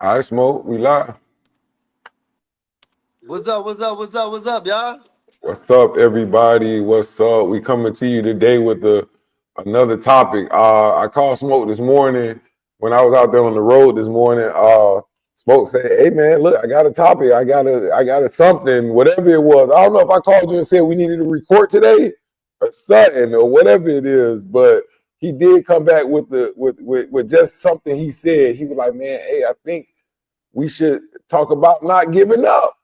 All right, Smoke, we live. What's up? What's up? What's up? What's up, y'all? What's up, everybody? What's up? We coming to you today with another topic. I called Smoke this morning when I was out there on the road this morning. Smoke said, "Hey man, look, I got a topic. I got a something, whatever it was. I don't know if I called you and said we needed to record today or something or whatever it is, but he did come back with with just something he said. He was like, man, hey, I think we should talk about not giving up.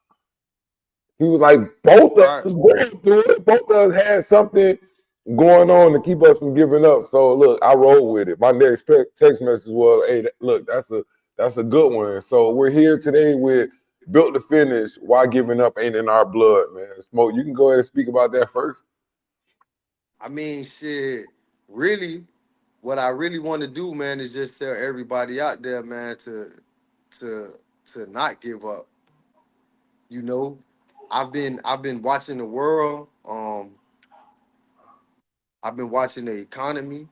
He was like, both of Right. us going through it. Both of us had something going on to keep us from giving up. So look, I rolled with it. My next text message was, "Hey, look, that's a good one." So we're here today with built to finish. Why giving up ain't in our blood, man. Smoke, you can go ahead and speak about that first. I mean, shit. Really, what I really want to do, man, is just tell everybody out there, man, to to not give up. You know, I've been watching the world. I've been watching the economy.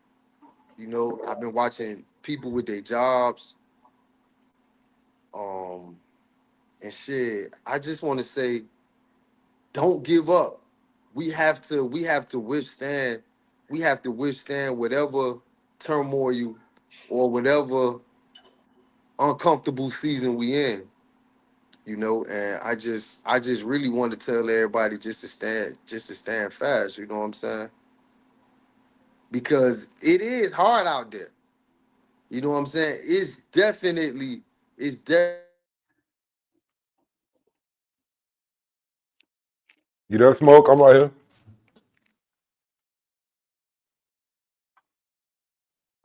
I've been watching people with their jobs. Um, and shit. I just want to say, don't give up. We have to withstand. We have to withstand whatever turmoil or whatever uncomfortable season we in. And I just really want to tell everybody just to stand fast. You know what I'm saying? Because it is hard out there. You know what I'm saying? You there, Smoke? I'm right here.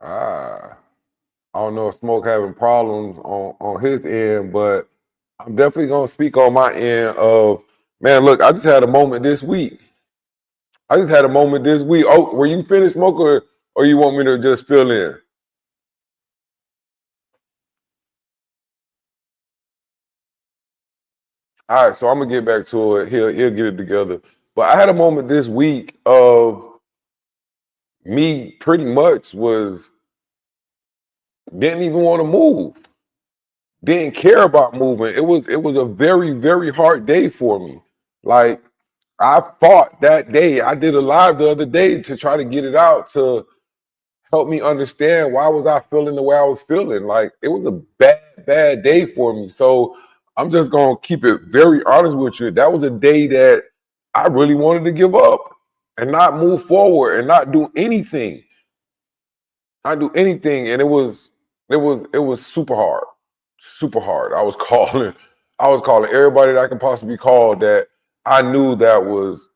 Ah, I don't know if Smoke having problems on his end, but I'm definitely gonna speak on my end of, man, look, I just had a moment this week. I just had a moment this week. Oh, were you finished, Smoke, or you want me to just fill in? All right, so I'm gonna get back to it. He'll get it together. But I had a moment this week of me pretty much was didn't even want to move, didn't care about moving. It was a very very hard day for me. Like I fought that day. I did a live the other day to try to get it out to help me understand why was I feeling the way I was feeling. Like it was a bad day for me. So I'm just gonna keep it very honest with you. That was a day that I really wanted to give up and not move forward and not do anything. Not do anything. And it was super hard. Super hard. I was calling everybody that I could possibly call that I knew that was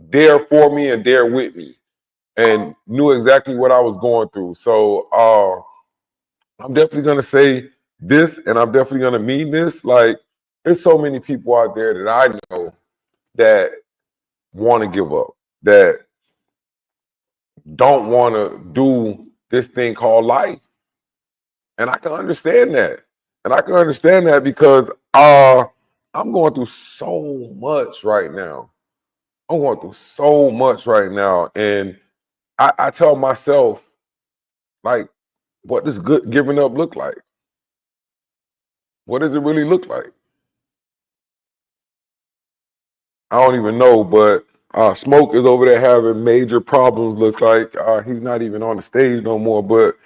there for me and there with me and knew exactly what I was going through. So I'm definitely gonna say this, and I'm definitely gonna mean this. Like, there's so many people out there that I know that want to give up, that don't want to do this thing called life, and I can understand that, and I can understand that because I'm going through so much right now. I'm going through so much right now, and I tell myself, like, what does good giving up look like? What does it really look like? I don't even know, but Smoke is over there having major problems. Look like he's not even on the stage no more. But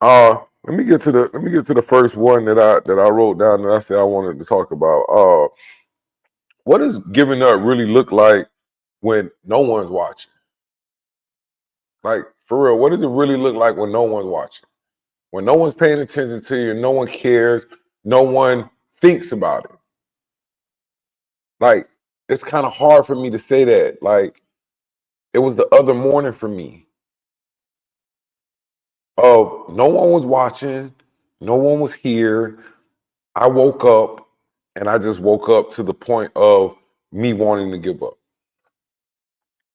let me get to the first one that I wrote down that I said I wanted to talk about. What does giving up really look like when no one's watching? Like for real, what does it really look like when no one's watching? When no one's paying attention to you, no one cares, no one thinks about it. Like it's kind of hard for me to say that. Like it was the other morning for me of no one was watching, no one was here. I woke up and I just woke up to the point of me wanting to give up.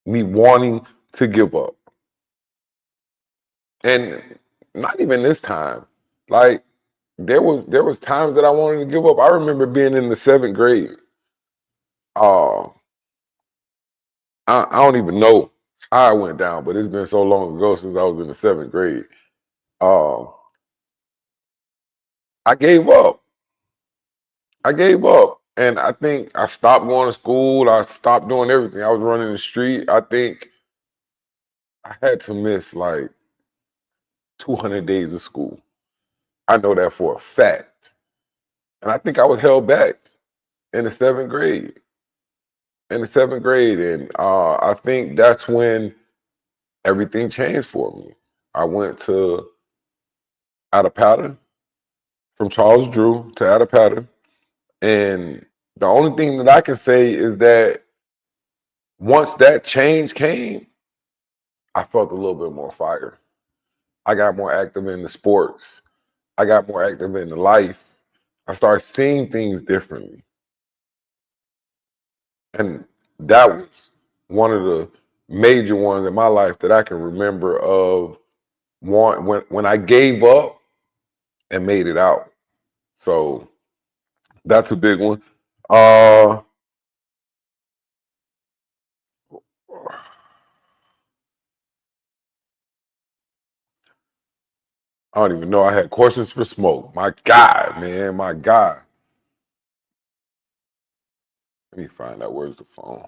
Me wanting to give up. And not even this time. Like there was times that I wanted to give up. I remember being in the seventh grade. Uh I don't even know how I went down, but it's been so long ago since I was in the seventh grade. Uh I gave up. I gave up. And I think I stopped going to school. I stopped doing everything. I was running the street. I think I had to miss like 200 days of school. I know that for a fact. And I think I was held back in the seventh grade. In the seventh grade. And I think that's when everything changed for me. I went to Attapatter, from Charles Drew to Attapatter. And the only thing that I can say is that once that change came, I felt a little bit more fire. I got more active in the sports. I got more active in the life. I started seeing things differently. And that was one of the major ones in my life that I can remember of one when I gave up and made it out. So that's a big one. Uh I don't even know. I had questions for Smoke. My God, man, my God. Let me find out where's the phone.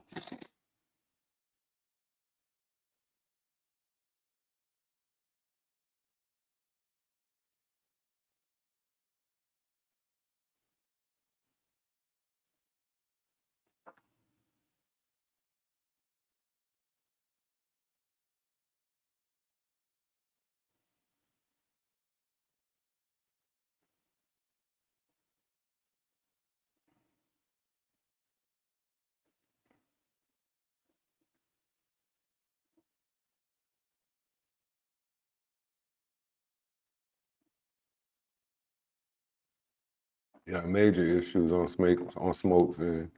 Yeah, major issues on Smokes, man.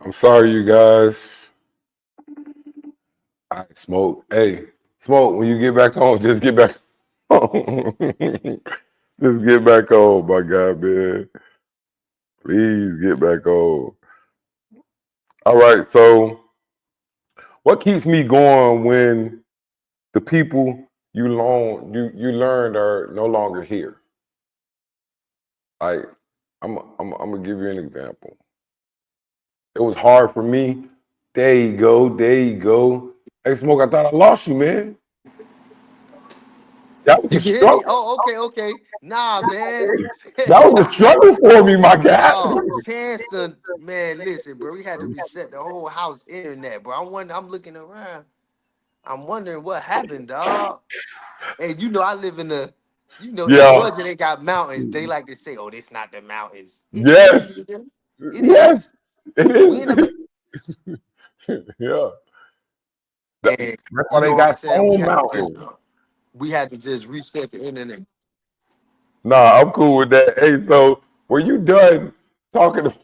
I'm sorry, you guys. I Smoke. Hey, Smoke, when you get back home, just get back home. Just get back home, my God, man. Please get back home. All right, so what keeps me going when the people you learned are no longer here? Like, I'm gonna give you an example. It was hard for me. There you go. There you go. Hey, Smoke, I thought I lost you, man. That was You a can hear me? struggle. Oh, okay, okay. Nah, man. That was a struggle for me, my guy. Dog, chance to man, listen, bro. We had to reset the whole house internet, bro. I'm looking around. I'm wondering what happened, dog. And you know, I live in the, in Yeah. Georgia, they got mountains. They like to say, "Oh, this not the mountains." It Yes. is. It Yes. is. It We in the is. Yeah. and That's why you they know what I'm got saying. Stone Mountain. We had to just reset the internet. Nah, I'm cool with that. Hey, so were you done talking to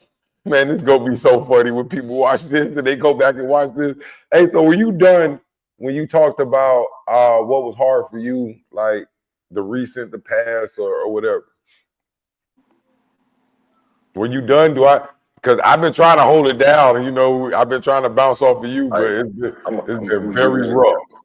man, this gonna be so funny when people watch this and they go back and watch this. Hey, so were you done when you talked about what was hard for you, like the past or whatever? Were you done? Do I because I've been trying to hold it down, and I've been trying to bounce off of you, but Like, it's I'm been gonna give you very an rough. example.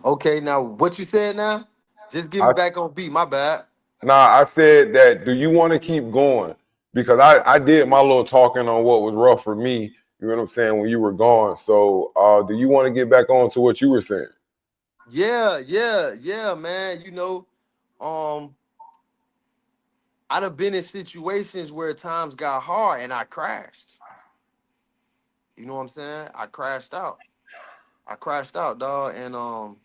Okay, now what you said now? Just give me I back on beat. My bad. Nah, I said that. Do you want to keep going? Because I did my little talking on what was rough for me. You know what I'm saying when you were gone. So do you want to get back on to what you were saying? Yeah, yeah, yeah, man. Um, I done been in situations where times got hard and I crashed. You know what I'm saying? I crashed out. I crashed out, dog, and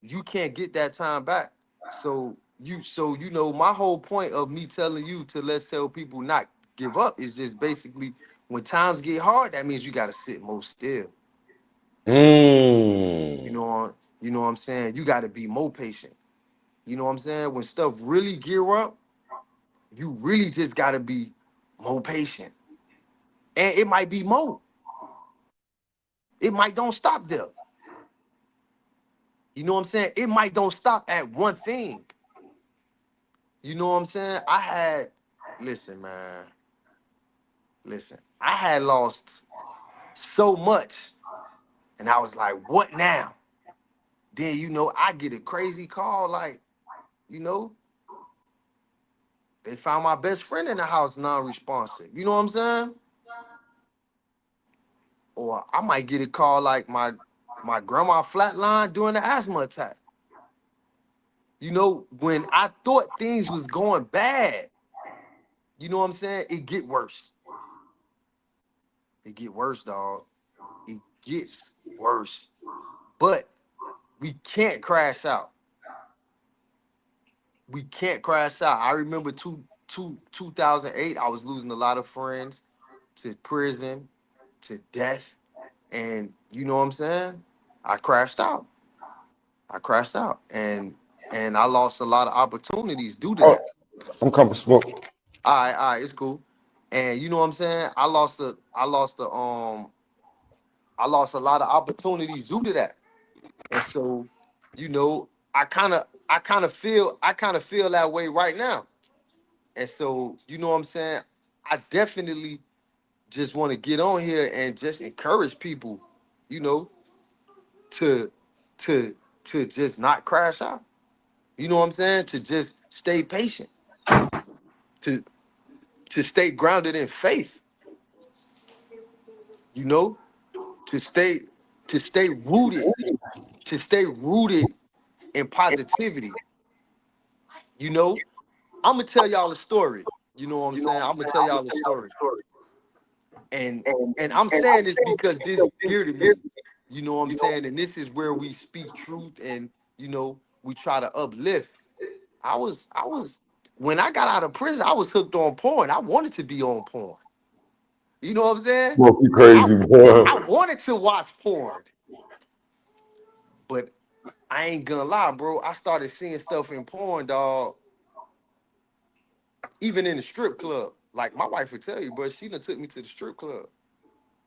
you can't get that time back. So my whole point of me telling you to let's tell people not give up is just basically when times get hard, that means you gotta sit more still. You Mm. know, You know what I'm saying? You got to be more patient. You know what I'm saying? When stuff really gear up, you really just got to be more patient. And it might be more. It might don't stop there. You know what I'm saying? It might don't stop at one thing. You know what I'm saying? Listen, man, listen. I had lost so much, and I was like, what now? Then, I get a crazy call, like, you know, they found my best friend in the house non-responsive. You know what I'm saying? Or I might get a call like my grandma flatlined during the asthma attack. When I thought things was going bad, you know what I'm saying? It get worse. It get worse, dog. It gets worse. But we can't crash out. We can't crash out. I remember 2008, I was losing a lot of friends to prison, to death. And you know what I'm saying? I crashed out. I crashed out. And I lost a lot of opportunities due to Oh, that. I'm coming smoke. All right, it's cool. And you know what I'm saying? I lost a lot of opportunities due to that. And so, I kind of feel that way right now. And so, you know what I'm saying? I definitely just want to get on here and just encourage people, you know, to to to just not crash out. You know what I'm saying? To just stay patient, to to stay grounded in faith, you know, to stay to stay rooted, to stay rooted in positivity. You know, I'm gonna tell y'all a story. You know what I'm saying? I'm gonna tell y'all a story. And I'm saying this because this dear to me. You know what I'm saying? And this is where we speak truth and we try to uplift. I was when I got out of prison, I was hooked on porn. I wanted to be on porn. You know what I'm saying? Smoke, you I crazy, boy. I wanted to watch porn, but I ain't gonna lie, bro. I started seeing stuff in porn, dog, even in the strip club. Like my wife would tell you, bro, she done took me to the strip club.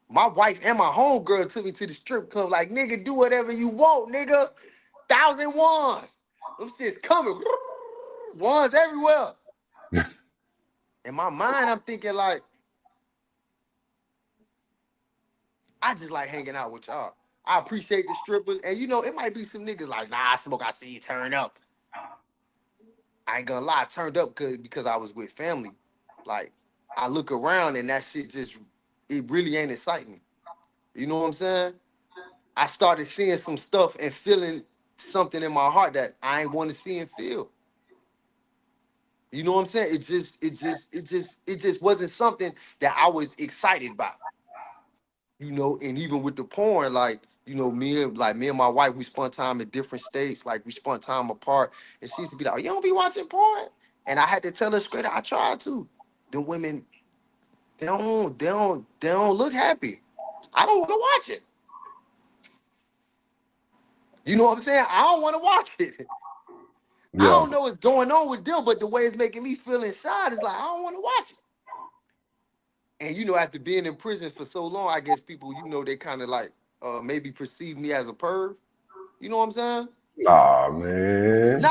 My wife and my homegirl took me to the strip club, like, nigga, do whatever you want, nigga. 1,000 ones. Them shit's coming. Ones everywhere. In my mind, I'm thinking like, I just like hanging out with y'all. I appreciate the strippers. And it might be some niggas like, nah, Smoke, I see you turn up. I ain't gonna lie, I turned up because I was with family. Like, I look around and that shit it really ain't exciting me. You know what I'm saying? I started seeing some stuff and feeling something in my heart that I ain't want to see and feel. You know what I'm saying? It just wasn't something that I was excited about. And even with the porn, like, me and my wife, we spent time in different states, like we spent time apart. And she used to be like, "You don't be watching porn?" And I had to tell her straight out, I tried to. The women, they don't look happy. I don't want to watch it. You know what I'm saying? I don't want to watch it. I Yeah, don't know what's going on with them, but the way it's making me feel inside is like I don't want to watch it. And after being in prison for so long, I guess people, they kind of like maybe perceive me as a perv. You know what I'm saying? nah, man. Nah,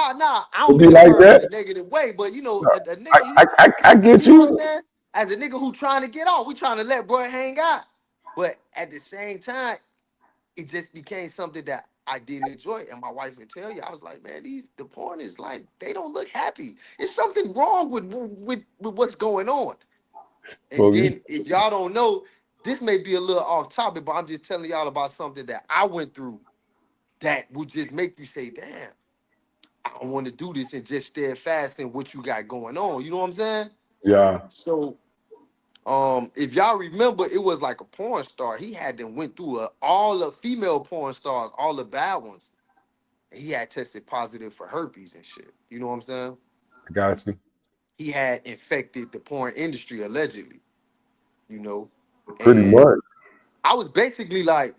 I It don't be mean a like perv in that. a negative way, but Nah, a nigga, I you get know what I'm you. saying? As a nigga who trying to get off, we trying to let bro hang out. But at the same time, it just became something that I didn't enjoy. And my wife would tell you, I was like, man, the porn is like, they don't look happy. It's something wrong with what's going on. And Smoke, then if y'all don't know, this may be a little off topic, but I'm just telling y'all about something that I went through that would just make you say, damn, I don't want to do this and just steadfast in what you got going on. You know what I'm saying? yeah, So if y'all remember, it was like a porn star. He had them went through all the female porn stars, all the bad ones. And he had tested positive for herpes and shit. You know what I'm saying? I got you. He had infected the porn industry allegedly, you know. Pretty And much. I was basically like,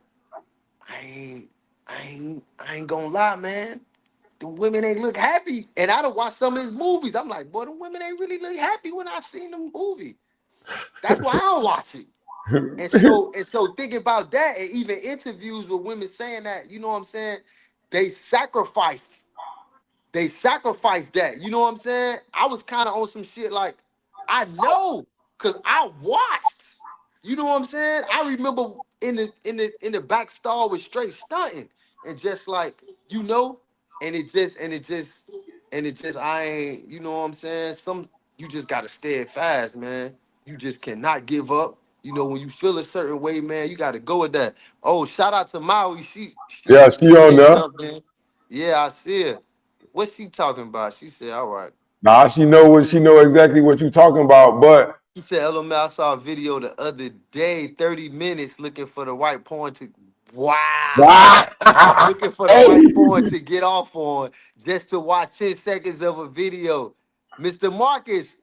I ain't. I ain't gonna lie, man. The women ain't look happy. And I don't watch some of his movies. I'm like, boy, the women ain't really look happy when I seen the movie. That's why I don't watch it. And so thinking about that, and even interviews with women saying that, you know what I'm saying? They sacrifice they sacrificed that. You know what I'm saying? I was kind of on some shit like I know because I watched. You know what I'm saying? I remember in the back stall with straight stunting and just like you know, and it just I ain't. You know what I'm saying? You just gotta steadfast, man. You just cannot give up. You know when you feel a certain way, man, you gotta go with that. Oh, shout out to Maui. Yeah, she on She there. jumped in. Yeah, I see her. What's she talking about? She said, all right. Nah, she know exactly what you talking about. But He said, LML, I saw a video the other day, 30 minutes looking for the right porn to. Wow. Looking for the hey, right porn to get off on just to watch 10 seconds of a video. Mr. Marcus,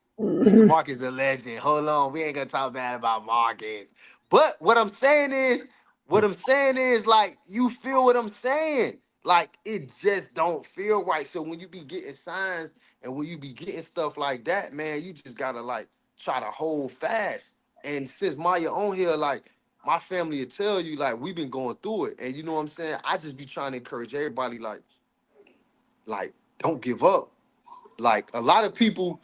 Mr. Marcus is a legend. Hold on, we ain't gonna talk bad about Marcus. But what I'm saying is, like, you feel what I'm saying. Like, it just don't feel right. So when you be getting signs and when you be getting stuff like that, man, you just gotta like try to hold fast. And since Maya on here, like my family will tell you, like, we've been going through it. And you know what I'm saying? I just be trying to encourage everybody, like, don't give up. Like a lot of people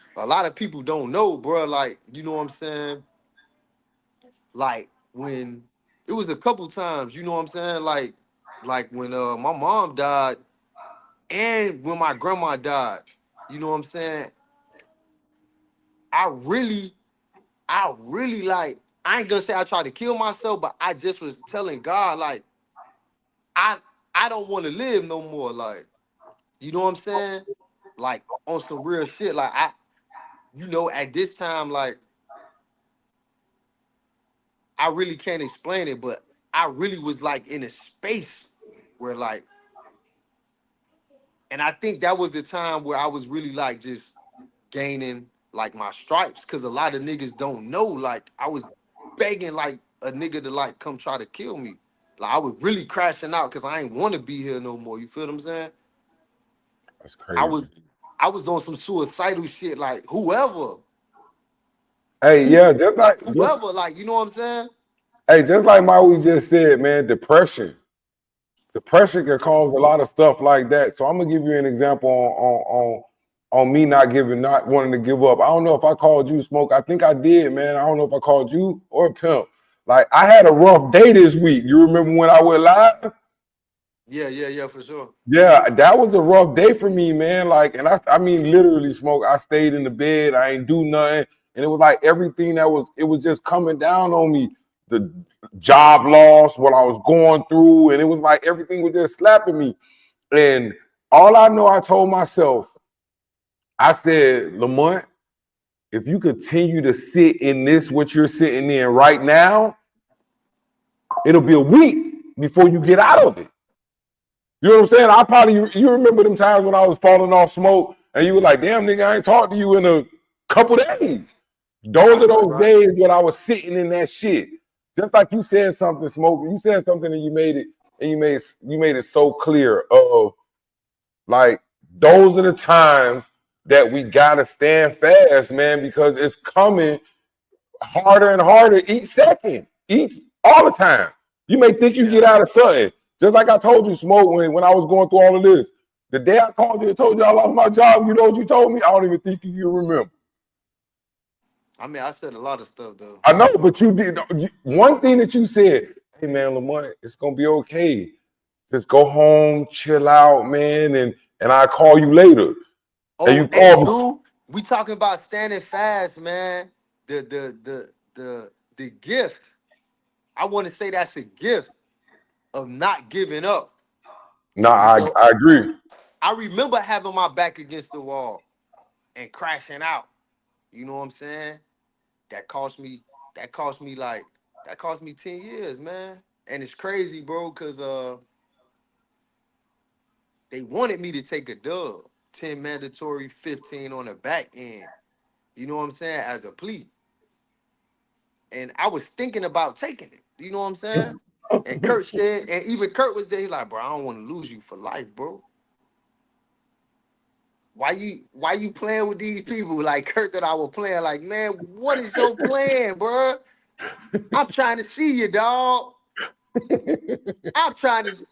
don't know, bro. Like, you know what I'm saying? Like when it was a couple times, you know what I'm saying? Like when my mom died and when my grandma died, you know what I'm saying? I really, I really like, I ain't gonna say I tried to kill myself, but I just was telling God, like, I I don't want to live no more. Like, you know what I'm saying? Like on some real shit. Like at this time, like I really can't explain it, but I really was like in a space where like, and I think that was the time where I was really like just gaining like my stripes. Cause a lot of niggas don't know. Like I was begging like a nigga to like come try to kill me. Like I was really crashing out because I ain't want to be here no more. You feel what I'm saying? that's I crazy. was I was doing some suicidal shit like Hey, yeah, just like just whoever, like, you know what I'm saying? hey, just like Maui just said, man, depression. Depression can cause a lot of stuff like that. So I'm gonna give you an example on me not wanting to give up. I don't know if I called you Smoke. I think I did, man. I don't know if I called you or Pimp. Like I had a rough day this week. You remember when I went live? Yeah, for sure. Yeah, that was a rough day for me, man. Like, and I mean, literally, Smoke. I stayed in the bed. I ain't do nothing, and it was like everything it was just coming down on me. The job loss, what I was going through, and it was like everything was just slapping me. And all I know, I told myself, I said, Lamont, if you continue to sit in this, what you're sitting in right now, it'll be a week before you get out of it. You know what I'm saying? You remember them times when I was falling off Smoke and you were like, damn nigga, I ain't talked to you in a couple days. Those are Right, those right. days when I was sitting in that shit. Just like you said something, Smoke. You said something and you made it so clear of like those are the times that we gotta stand fast, man, because it's coming harder and harder each second, each all the time. You may think you get Yeah. out of something. Just like I told you, Smoke, when I was going through all of this. The day I called you and told you I lost my job, you know what you told me? I don't even think you remember. I mean, I said a lot of stuff though. I know, but you did one thing that you said, hey man, Lamont, it's gonna be okay. Just go home, chill out, man, and I'll call you later. And Oh, you hey, called me. Drew, we talking about standing fast, man. The gift. I want to say that's a gift of not giving up. Nah, You I, know, I agree. I remember having my back against the wall and crashing out. You know what I'm saying? That cost me. That cost me like. That cost me 10 years, man. And it's crazy, bro, because they wanted me to take a dub, 10 mandatory, 15 on the back end. You know what I'm saying? As a plea. And I was thinking about taking it. You know what I'm saying? And Kurt said, and even Kurt was there. He's like, bro, I don't want to lose you for life, bro. Why you playing with these people like Kurt that I was playing? Like, man, what is your plan, bro? I'm trying to see you, dog. I'm trying to.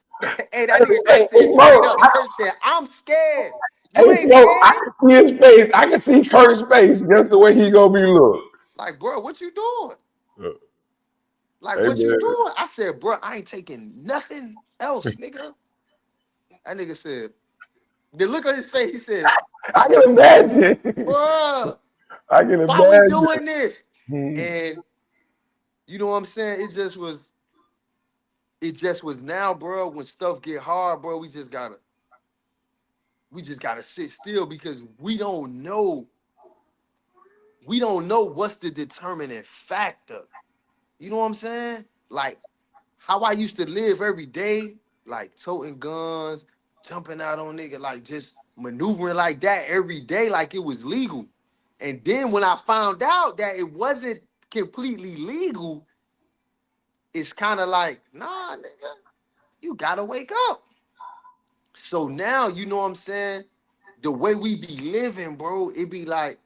Hey, that nigga Hey, Kurt said straight bro, up. Kurt said, I'm scared. You hey, ain't bro, I scared? can see his face. I can see Kurt's face just the way he gonna be look. Like, bro, what you doing? Like, Hey what you man, doing? I said, bro, I ain't taking nothing else, nigga. That nigga said, the look on his face, he said, I can imagine. bro, I can why we imagine. doing this? Hmm. And you know what I'm saying? It just was now, bro, when stuff get hard, bro, we just gotta sit still because we don't know what's the determining factor. You know what I'm saying? Like how I used to live every day, like toting guns, jumping out on nigga, like just maneuvering like that every day, like it was legal. And then when I found out that it wasn't completely legal, it's kind of like, nah, nigga, you gotta wake up. So now, you know what I'm saying? The way we be living, bro, it be like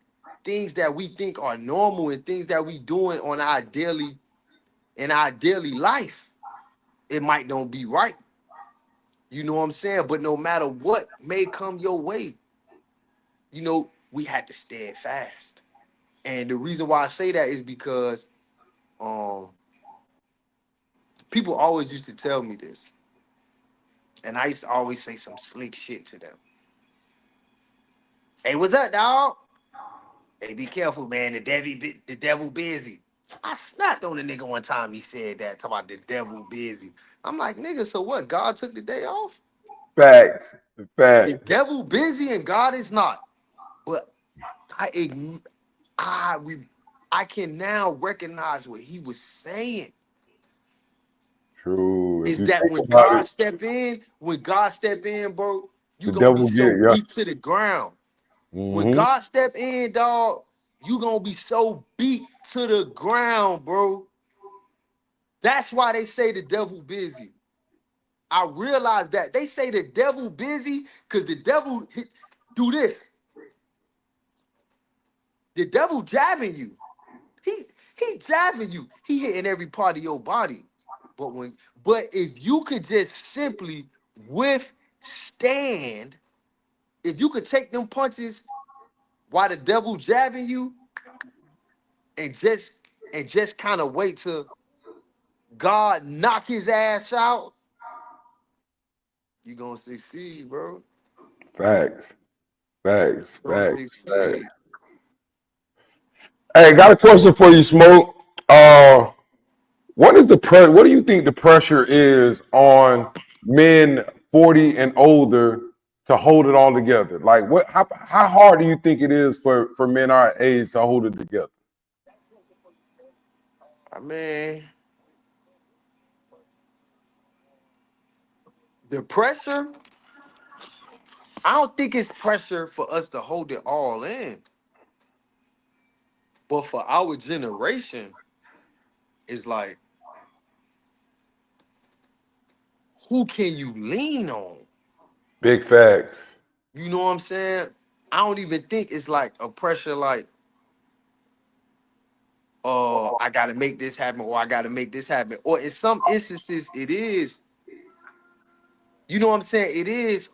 things that we think are normal and things that we doing on our daily life. It might don't be right. You know what I'm saying? But no matter what may come your way, we had to stand fast. And the reason why I say that is because um people always used to tell me this, and I used to always say some slick shit to them. Hey, what's up, dog? Hey, be careful, man. The devil busy. I snapped on the nigga one time. He said that, talking about the devil busy. I'm like, nigga, so what? God took the day off? Facts, The facts. devil busy and God is not. But I ign- I re- I can now recognize what he was saying. True. If Is you that think when about it, God step in, bro, you the gonna devil be get so you. beat to the ground. When Hmm. God step in, dog, you gonna be so beat to the ground, bro. That's why they say the devil busy. I realize that they say the devil busy because the devil do this. The devil jabbing you. He he jabbing you. He hitting every part of your body. But if you could just simply withstand, if you could take them punches while the devil jabbing you and just kind of wait till God knock his ass out, you gonna succeed, bro. Facts, facts, You gonna facts, facts. succeed. Hey, got a question for you, Smoke. Uh, what do you think the pressure is on men 40 and older to hold it all together? Like how hard do you think it is for men our age to hold it together? I mean, the pressure, I don't think it's pressure for us to hold it all in. But for our generation, it's like, who can you lean on? Big facts. You know what I'm saying? I don't even think it's like a pressure like, I gotta make this happen or I gotta make this happen. Or in some instances, it is, you know what I'm saying? It is,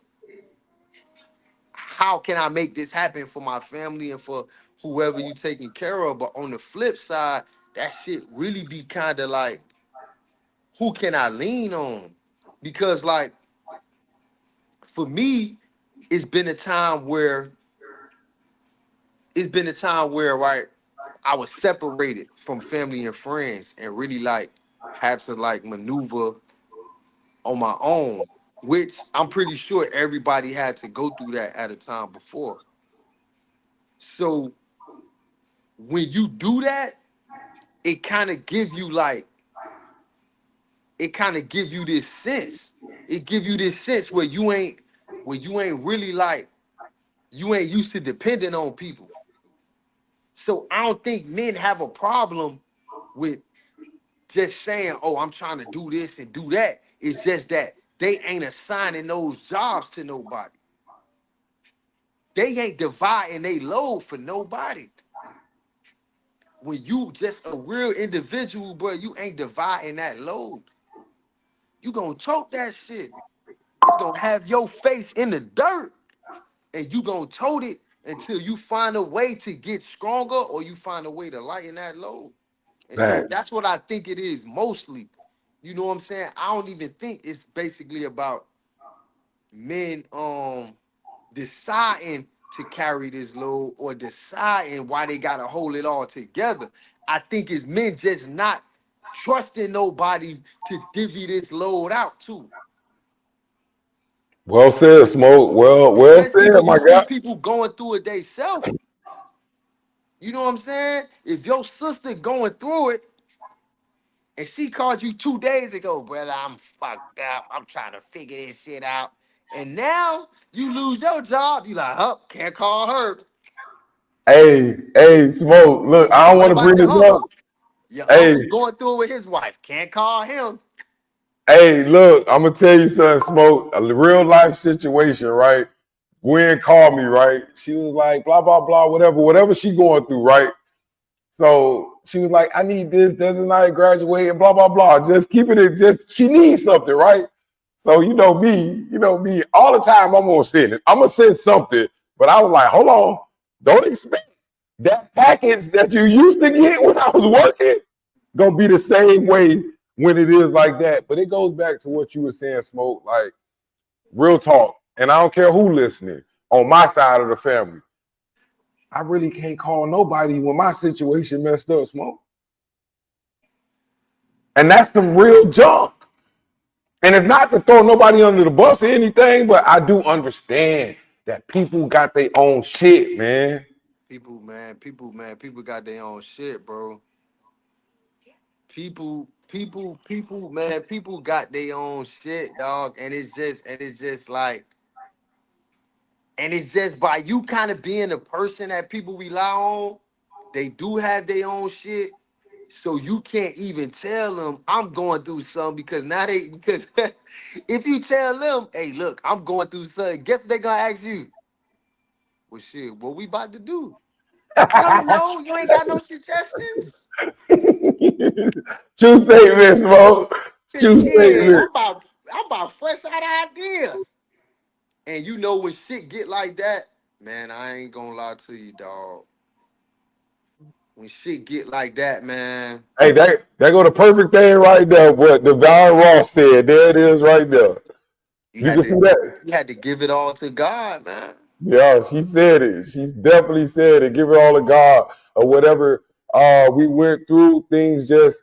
how can I make this happen for my family and for whoever you taking care of? But on the flip side, that shit really be kind of like, who can I lean on? Because like for me, it's been a time where right, I was separated from family and friends and really like had to like maneuver on my own, which I'm pretty sure everybody had to go through that at a time before. So when you do that, it kind of give you like it kind of give you this sense. It give you this sense where you ain't really like you ain't used to depending on people. So I don't think men have a problem with just saying, oh, I'm trying to do this and do that. It's just that they ain't assigning those jobs to nobody. They ain't dividing they load for nobody. When you just a real individual, bro, you ain't dividing that load. You gonna choke that shit. It's gonna have your face in the dirt, and you gonna tote it until you find a way to get stronger or you find a way to lighten that load. And so Facts. that's what I think it is mostly. You know what I'm saying? I don't even think it's basically about men deciding to carry this load or deciding why they gotta hold it all together. I think it's men just not trusting nobody to divvy this load out to. Well said, Smoke. Well Especially said, when you my see guy. people going through it themselves. You know what I'm saying? If your sister going through it and she called you 2 days ago, brother, I'm fucked up. I'm trying to figure this shit out. And now you lose your job. You like, oh, can't call her. Hey, Smoke. Look, I don't What want to about bring your this up. uncle? Your Hey, uncle going through it with his wife. Can't call him. hey, look, I'm gonna tell you something, Smoke. A real life situation, right? Gwen called me, right? She was like, blah, blah, blah, whatever she going through, right? So she was like, I need this, doesn't I graduate, and blah, blah, blah. Just keeping it, just she needs something, right? So you know me, all the time I'm gonna send it. I'm gonna send something, but I was like, hold on, don't expect that package that you used to get when I was working gonna be the same way when it is like that. But it goes back to what you were saying, Smoke, like real talk. And I don't care who listening on my side of the family. I really can't call nobody when my situation messed up, Smoke. And that's the real junk. And it's not to throw nobody under the bus or anything, but I do understand that people got their own shit, man. People got their own shit, bro. People got their own shit, dog. And it's just like, and it's just by you kind of being the person that people rely on, they do have their own shit. So you can't even tell them I'm going through something because now they because if you tell them, hey, look, I'm going through something, guess what they gonna ask you? Well, shit, what we about to do? I don't know. You ain't got no suggestions. True statement, Smoke. True Shit, statement. I'm about fresh out of ideas. And you know when shit get like that, man, I ain't gonna lie to you, dog. When shit get like that, man, Hey, that go the perfect thing right there. What Divine Ross said. There it is right there. you You had can to see that. you had to give it all to God, man. Yeah, she said it. She's definitely said it. Give it all to God or whatever. We went through things just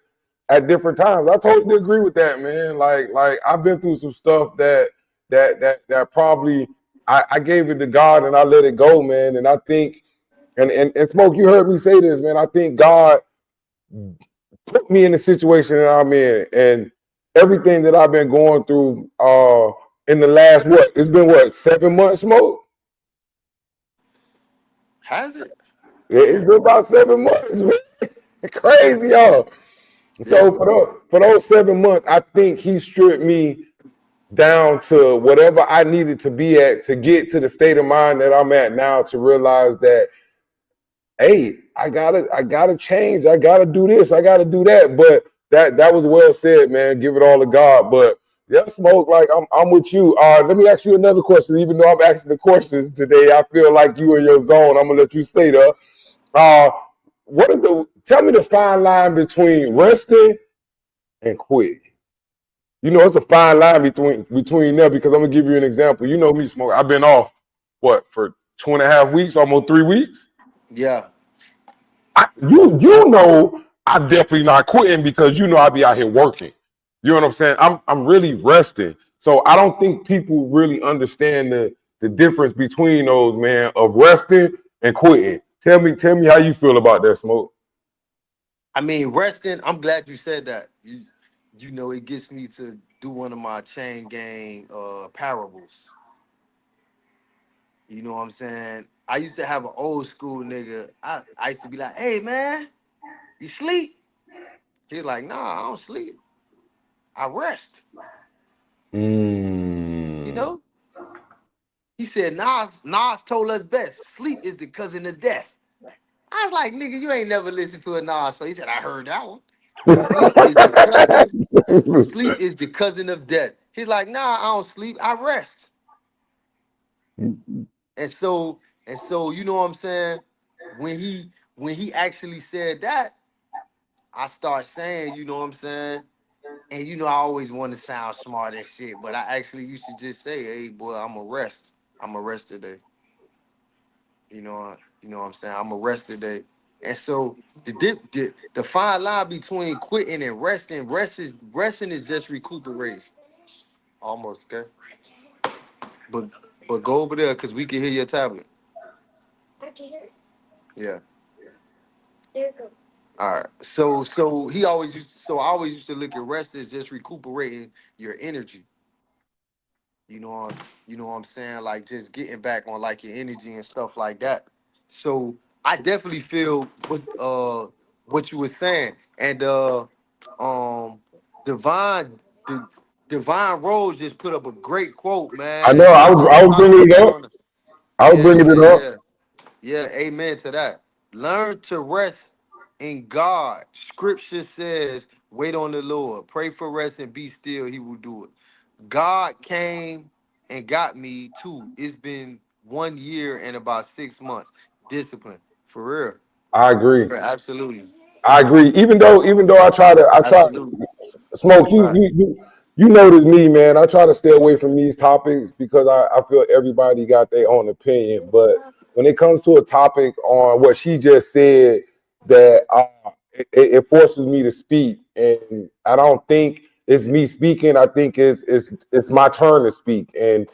at different times. I totally agree with that, man. Like I've been through some stuff that probably I gave it to God and I let it go, man. And I think and Smoke, you heard me say this, man. I think God put me in the situation that I'm in and everything that I've been going through in the last what? It's been what, 7 months, Smoke? Has it? It's Damn. been about 7 months, man. Yeah. Crazy, y'all. Yeah. So for those 7 months, I think he stripped me down to whatever I needed to be at to get to the state of mind that I'm at now to realize that, hey, I gotta change. I gotta do this. I gotta do that. But that was well said, man. Give it all to God. But yeah, Smoke, like I'm with you. Let me ask you another question. Even though I'm asking the questions today, I feel like you in your zone. I'm gonna let you stay there. Uh, what is the tell me the fine line between resting and quitting? You know, it's a fine line between them because I'm gonna give you an example. You know me, Smoke. I've been off what for 2.5 weeks, almost 3 weeks. Yeah. You know I'm definitely not quitting because you know I be out here working. You know what I'm saying? I'm really resting. So I don't think people really understand the difference between those, man, of resting and quitting. Tell me how you feel about that, Smoke. I mean, resting, I'm glad you said that. You know, it gets me to do one of my chain gang parables. You know what I'm saying? I used to have an old school nigga. I used to be like, hey man, you sleep? He's like, nah, I don't sleep. I rest. You Mm. know? He said, Nas told us best. Sleep is the cousin of death. I was like, nigga, you ain't never listened to a Nas. So he said, I heard that one. Sleep is the cousin. Sleep is the cousin of death. He's like, nah, I don't sleep. I rest. And so, you know what I'm saying? When he actually said that, I start saying, you know what I'm saying? And you know, I always want to sound smart and shit, but I actually used to just say, hey boy, I'm a rest. I'm a rest today. You know what I'm saying? I'm a rest today. And so the fine line between quitting and resting is just recuperating. Almost, okay? But go over there because we can hear your tablet. Yeah. All right. So I always used to look at rest as just recuperating your energy. You know what you know what I'm saying? Like just getting back on like your energy and stuff like that. So I definitely feel what you were saying. And um Divine the Divine Rose just put up a great quote, I man. know. I was Trying to bringing put it that up. on the I was bringing it up. yeah, amen to that. Learn to rest in God. Scripture says, wait on the Lord. Pray for rest and be still, he will do it. God came and got me too. It's been 1 year and about 6 months. Discipline. For real. I agree. Absolutely. I agree. Even though I try Absolutely. smoke. You Right. you you you notice me, man. I try to stay away from these topics because I feel everybody got their own opinion. But when it comes to a topic on what she just said, that it forces me to speak, and I don't think it's me speaking. I think it's my turn to speak, and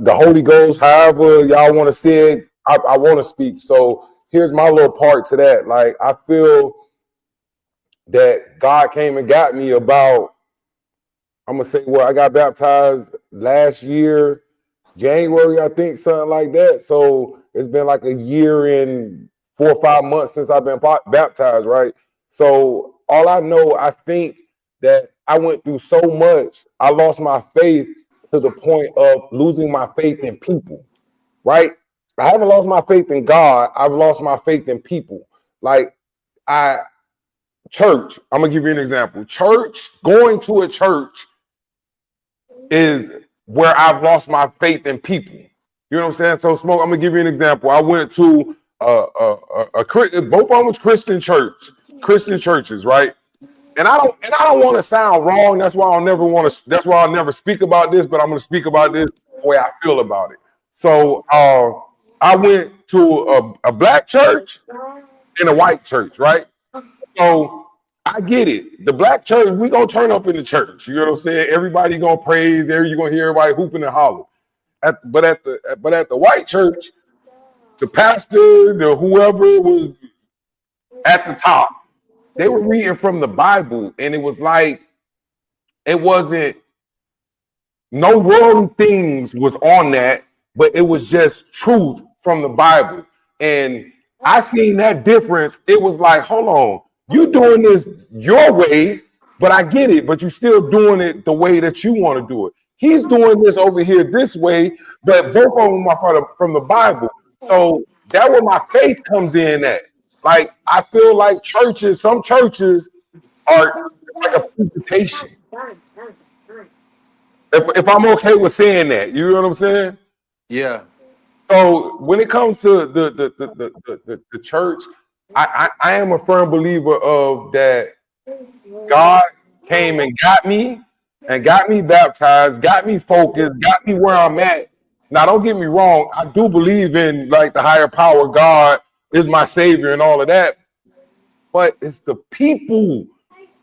the Holy Ghost, however y'all want to say it, I want to speak. So here's my little part to that. Like I feel that God came and got me about, I'm gonna say, well, I got baptized last year, January, I think, something like that. So it's been like a year and 4 or 5 months since I've been baptized, right? So all I know, I think that I went through so much, I lost my faith to the point of losing my faith in people, right? I haven't lost my faith in God. I've lost my faith in people. Like I church. I'm gonna give you an example. Church, going to a church is where I've lost my faith in people. You know what I'm saying? So, smoke. I'm gonna give you an example. I went to both of them was Christian churches, right? And I don't want to sound wrong. That's why I'll never want to. That's why I'll never speak about this. But I'm gonna speak about this the way I feel about it. So, I went to a black church and a white church, right? So I get it. The black church, we gonna turn up in the church. You know what I'm saying? Everybody gonna praise. There you gonna hear everybody hooping and hollering. But at the white church, the pastor, the whoever was at the top, they were reading from the Bible, and it was like it wasn't no worldly things was on that, but it was just truth from the Bible. And I seen that difference. It was like, hold on, you doing this your way, but I get it, but you still doing it the way that you want to do it. He's doing this over here this way, but both of them are from the Bible. So that where my faith comes in at. Like I feel like some churches are like a presentation if I'm okay with saying that. You know what I'm saying? Yeah. So when it comes to the church, I am a firm believer of that God came and got me baptized, got me focused, got me where I'm at. Now don't get me wrong, I do believe in like the higher power. God is my savior and all of that, but it's the people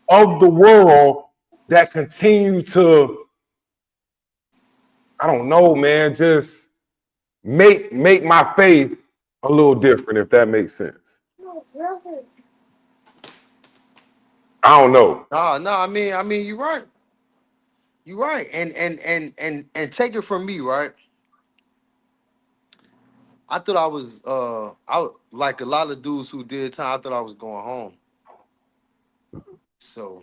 of the world that continue to, I don't know, man, just make my faith a little different, if that makes sense. I don't know. No, I mean, you're right. You're right. And take it from me, right? I thought like a lot of dudes who did time, I thought I was going home. So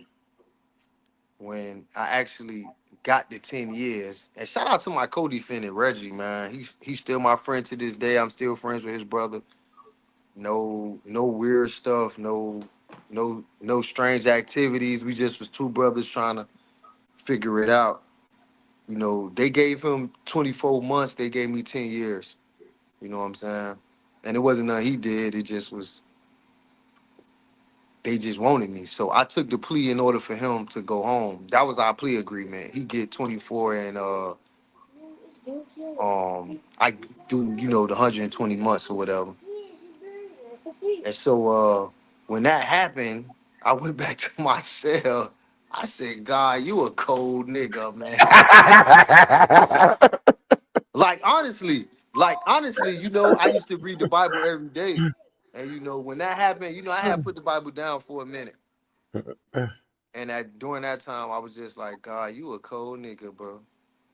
when I actually got the 10 years, and shout out to my co-defendant Reggie, man. He's still my friend to this day. I'm still friends with his brother. No weird stuff, no strange activities. We just was two brothers trying to figure it out. You know, they gave him 24 months, they gave me 10 years. You know what I'm saying? And it wasn't nothing he did, it just was they just wanted me. So I took the plea in order for him to go home. That was our plea agreement. He get 24 and I do, the 120 months or whatever. And so when that happened, I went back to my cell. I said, God, you a cold nigga, man. Like honestly, I used to read the Bible every day. And when that happened, I had put the Bible down for a minute. And during that time, I was just like, God, you a cold nigga, bro.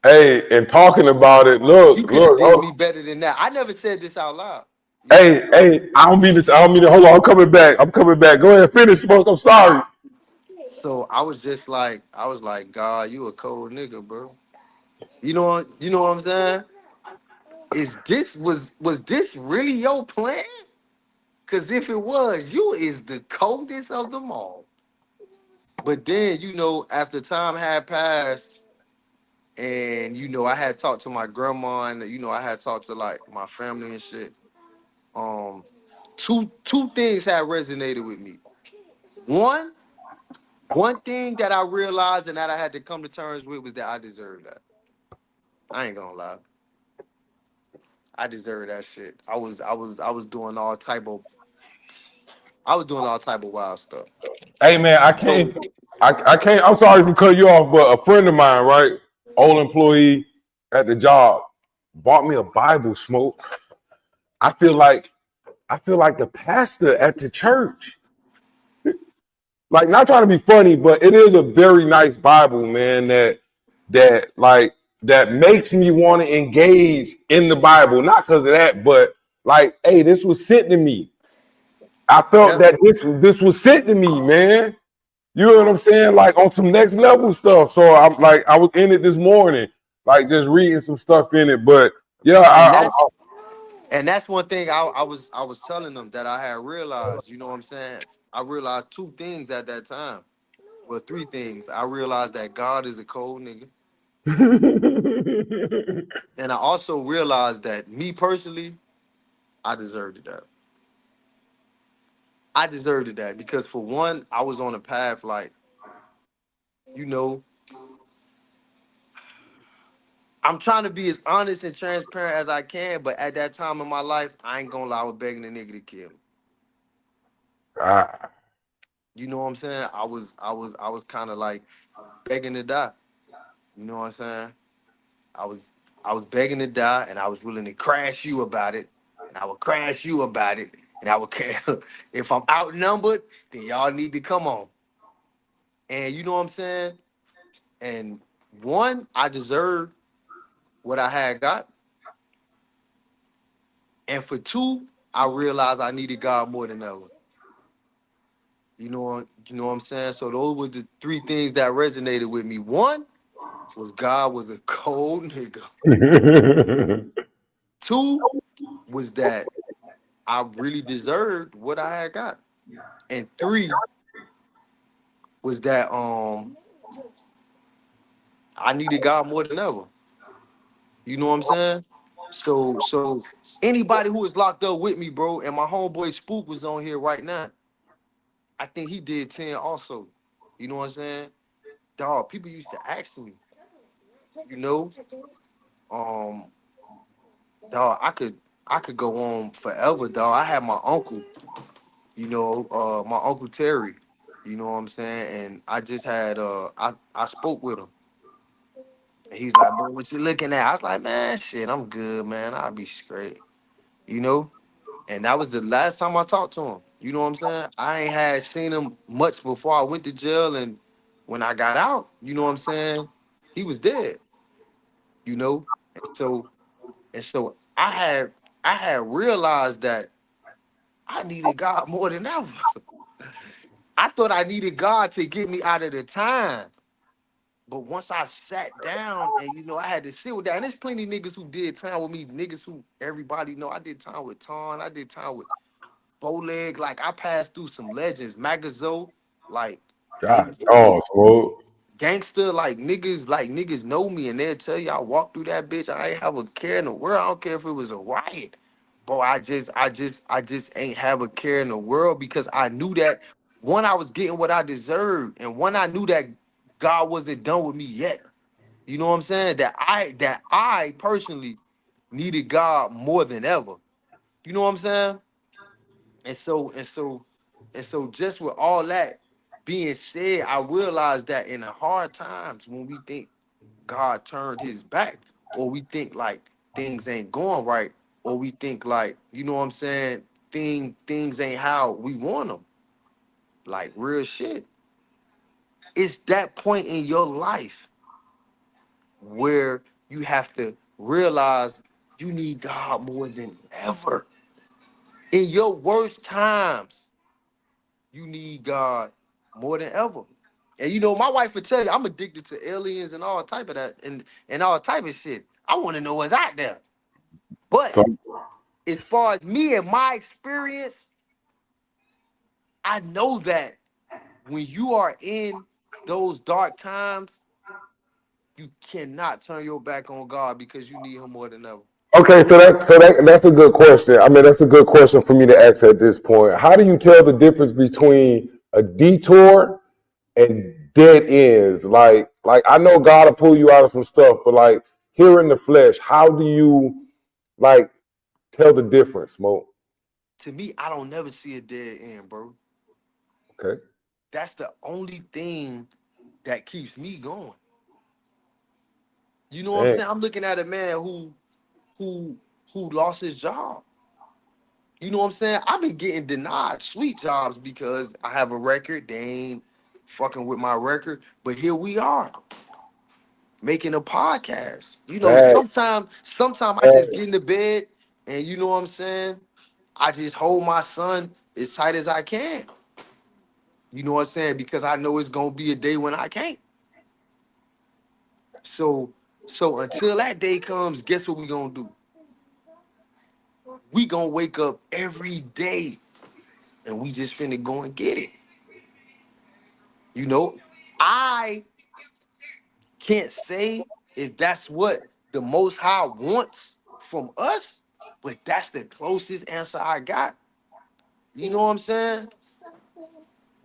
Hey, and talking about it, look, You could have look. did me better than that. I never said this out loud. You know what I'm Hey, saying? hey, I don't mean this. I don't mean to. Hold on, I'm coming back. I'm coming back. Go ahead, finish, Smoke. I'm sorry. So I was like, God, you a cold nigga, bro. You know what I'm saying? Was this really your plan? Cause if it was, you is the coldest of them all. But then, after time had passed, and I had talked to my grandma, and I had talked to like my family and shit. Um, two things had resonated with me. One, one thing that I realized and that I had to come to terms with was that I deserved that. I ain't gonna lie, I deserved that shit. I was doing all type of wild stuff. Hey, man, I So can't. I can't. I'm sorry for cutting you off, but a friend of mine, right, old employee at the job, bought me a Bible. Smoke. I feel like the pastor at the church. Like, not trying to be funny, but it is a very nice Bible, man. That makes me want to engage in the Bible, not because of that, but like, hey, this was sent to me. I felt yeah, that this was sent to me, man. You know what I'm saying? Like on some next level stuff. So I'm like, I was in it this morning, like just reading some stuff in it. But yeah, and that's one thing I was telling them that I had realized. You know what I'm saying? I realized two things at that time. Well, three things. I realized that God is a cold nigga, and I also realized that me personally, I deserved that. I deserved that because for one, I was on a path like, you know, I'm trying to be as honest and transparent as I can, but at that time in my life, I ain't gonna lie, I was begging the nigga to kill me. ah, You know what I'm saying? I was kind of like begging to die. You know what I'm saying? I was I was begging to die, and I was willing to crash you about it, and I would crash you about it, and I would care if I'm outnumbered, then y'all need to come on. And you know what I'm saying? And one, I deserved what I had got, and for two, I realized I needed God more than ever. You know what I'm saying? So those were the three things that resonated with me. One was God was a cold nigga. Two was that I really deserved what I had got. And three was that I needed God more than ever. You know what I'm saying? So anybody who is locked up with me, bro, and my homeboy Spook was on here right now. I think he did 10 also. You know what I'm saying? Dog, people used to ask me, you know, um, dog, I could go on forever, dog. I had my uncle, my uncle Terry, you know what I'm saying? And I just had I spoke with him. And he's like, bro, what you looking at? I was like, man, shit, I'm good, man. I'll be straight. You know? And that was the last time I talked to him. You know what I'm saying? I ain't had seen him much before I went to jail. And when I got out, you know what I'm saying? He was dead, you know? And so I had realized that I needed God more than ever. I thought I needed God to get me out of the time. But once I sat down and I had to sit with that, and there's plenty of niggas who did time with me, niggas who everybody know. I did time with Ton, I did time with Bowleg. Like I passed through some legends, Magazo, like God, and oh, Smoke. gangster, like niggas know me and they'll tell you I walked through that bitch. I ain't have a care in the world. I don't care if it was a riot. Bro, I just ain't have a care in the world because I knew that one, I was getting what I deserved, and one, I knew that God wasn't done with me yet. You know what I'm saying? That I personally needed God more than ever. You know what I'm saying? And so just with all that being said, I realized that in the hard times when we think God turned his back, or we think like things ain't going right, or we think like, you know what I'm saying, things ain't how we want them, like real shit. It's that point in your life where you have to realize you need God more than ever. In your worst times, you need God more than ever. And my wife would tell you I'm addicted to aliens and all type of that and all type of shit. I want to know what's out there. But So, as far as me and my experience, I know that when you are in those dark times, you cannot turn your back on God because you need him more than ever. okay, that's a good question. I mean, that's a good question for me to ask at this point. How do you tell the difference between a detour and dead ends? Like I know God will pull you out of some stuff, but like here in the flesh, how do you like tell the difference, Smoke? To me, I don't never see a dead end, bro. Okay. That's the only thing that keeps me going. You know what I'm Dang. saying? I'm looking at a man who who lost his job. You know what I'm saying? I've been getting denied sweet jobs because I have a record. They ain't fucking with my record. But here we are making a podcast. Back, Sometimes I just back. get in the bed and you know what I'm saying? I just hold my son as tight as I can. You know what I'm saying? Because I know it's gonna be a day when I can't. So so until that day comes, guess what we gonna do? We gonna wake up every day and we just finna go and get it. You know, I can't say if that's what the Most High wants from us, but that's the closest answer I got. You know what I'm saying?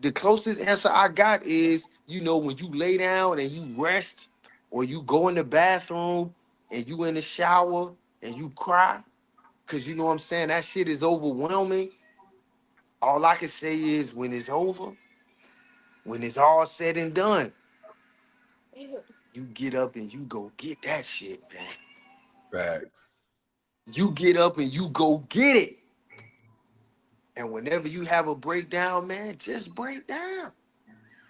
The closest answer I got is, when you lay down and you rest, or you go in the bathroom and you in the shower and you cry, because you know what I'm saying, that shit is overwhelming. All I can say is when it's over, when it's all said and done, you get up and you go get that shit, man. Facts. You get up and you go get it. And whenever you have a breakdown, man, just break down.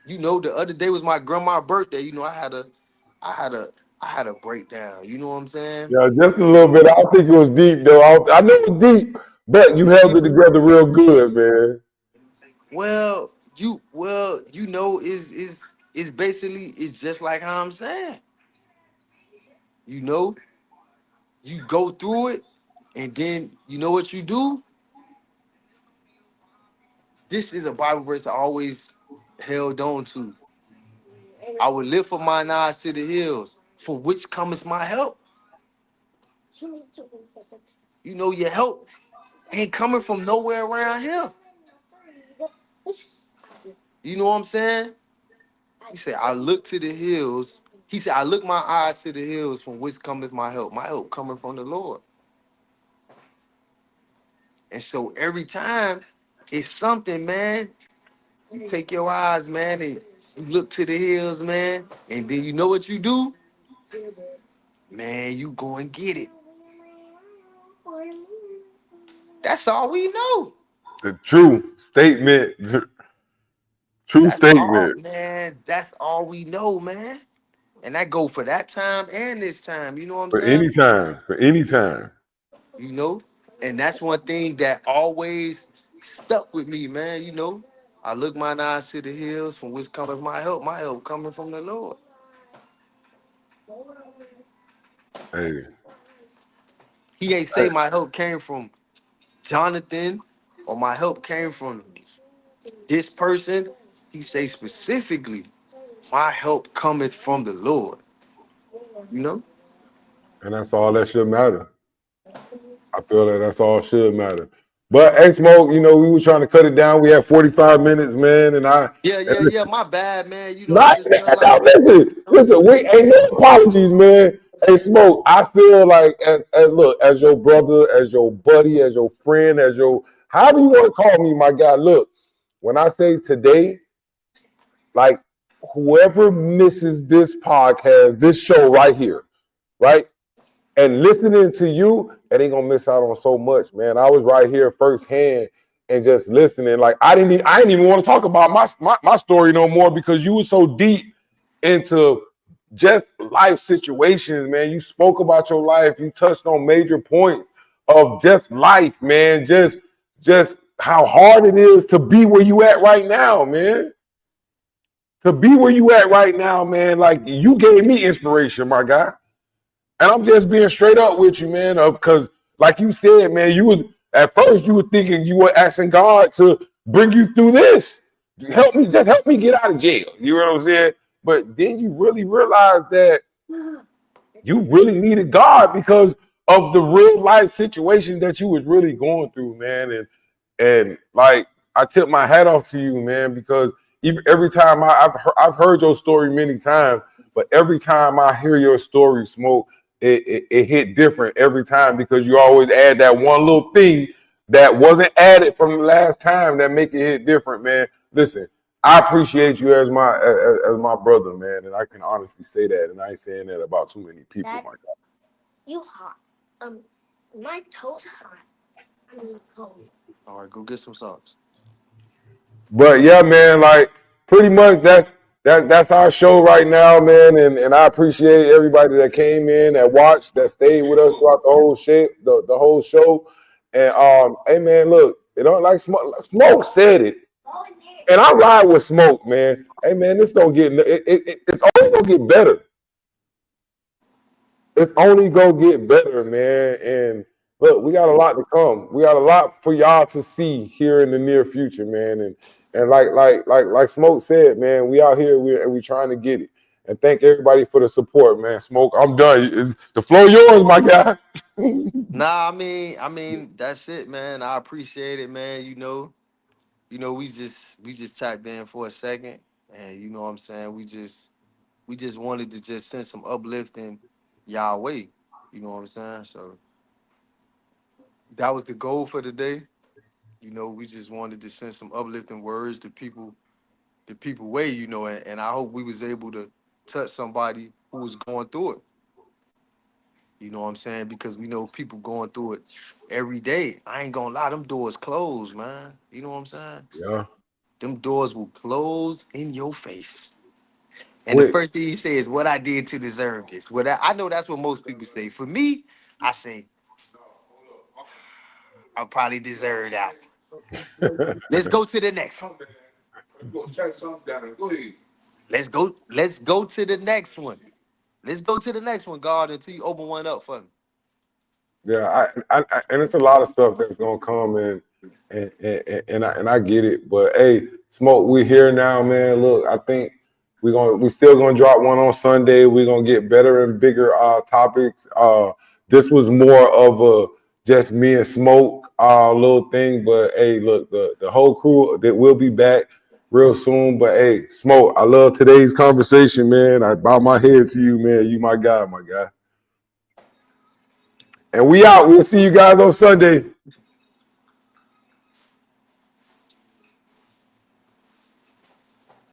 The other day was my grandma's birthday. I had a, I had a breakdown. You know what I'm saying? Yeah, just a little bit. I don't think it was deep though. I know it was deep, but you held it together real good, man. Is basically it's just like how I'm saying. You know, you go through it, and then you know what you do. This is a Bible verse I always held on to. I would lift up mine eyes to the hills, for which cometh my help. Your help ain't coming from nowhere around here. You know what I'm saying? He said, I look to the hills. He said, I look my eyes to the hills from which cometh my help. My help coming from the Lord. And so every time it's something, man, you take your eyes, man, and you look to the hills, man, and then you know what you do? Man, you go and get it. That's all we know. The true statement, true That's all, statement. man. That's all we know, man. And that go for that time and this time. You know what I'm For saying? any time, for any time. You know? And that's one thing that always stuck with me, man. I look mine eyes to the hills from which cometh my help coming from the Lord. Hey, He ain't say my help came from Jonathan or my help came from this person. He say specifically, my help cometh from the Lord. You know? and that's all that should matter. I feel that that's all should matter. But hey, Smoke, we were trying to cut it down. We had 45 minutes, man, and Yeah. My bad, man. You know, I not just felt now. like Listen. We ain't no apologies, man. Hey, Smoke. I feel like, as your brother, as your buddy, as your friend, as your however you want to call me, my guy. Look, when I say today, like whoever misses this podcast, this show right here, right, and listening to you, and ain't gonna miss out on so much, man. I was right here firsthand and just listening. Like I didn't even want to talk about my story no more because you were so deep into just life situations, man. You spoke about your life. You touched on major points of just life, man. Just how hard it is to be where you at right now, man. To be where you at right now, man. Like you gave me inspiration, my guy. And I'm just being straight up with you, man, because like you said, man, you was at first you were thinking you were asking God to bring you through this. Help me get out of jail. You know what I'm saying? But then you really realized that you really needed God because of the real life situations that you was really going through, man. And like I tip my hat off to you, man, because every time I've heard your story many times, but every time I hear your story, Smoke, it hit different every time because you always add that one little thing that wasn't added from the last time that make it hit different, man. Listen, I appreciate you as my brother, man, and I can honestly say that, and I ain't saying that about too many people, my God. you hot. My toes hot. I mean cold. All right, go get some socks. But yeah, man, like pretty much that's our show right now, man. And I appreciate everybody that came in, that watched, that stayed with us throughout the whole shit, the whole show. And hey man, look, it don't like Smoke said it. And I ride with Smoke, man. Hey man, this don't get it's only gonna get better. It's only gonna get better, man. And look, we got a lot to come. We got a lot for y'all to see here in the near future, man. And like Smoke said, man, we out here we trying to get it. And thank everybody for the support, man. Smoke, I'm done. Is the floor yours, my guy? Nah, I mean, that's it, man. I appreciate it, man. We just tapped in for a second, and you know what I'm saying. We just wanted to just send some uplifting y'all way. You know what I'm saying. So that was the goal for the day. We just wanted to send some uplifting words to people, the people way. And I hope we was able to touch somebody who was going through it. You know what I'm saying? Because we know people going through it every day. I ain't gonna lie, them doors closed, man. You know what I'm saying? Yeah. Them doors will close in your face. And the Quick. first thing you say is what I did to deserve this. I know that's what most people say. For me, I say I probably deserve that. Let's go to the next one. Let's go to the next one. Let's go to the next one, God, until you open one up for me. Yeah, and it's a lot of stuff that's gonna come and I get it, but hey, Smoke, we're here now, man. Look, I think we still gonna drop one on Sunday. We're gonna get better and bigger topics. This was more of a just me and Smoke little thing, but hey, look, the whole crew that will be back real soon. But hey, Smoke, I love today's conversation, man. I bow my head to you, man. You my guy, my guy. And we out. We'll see you guys on Sunday.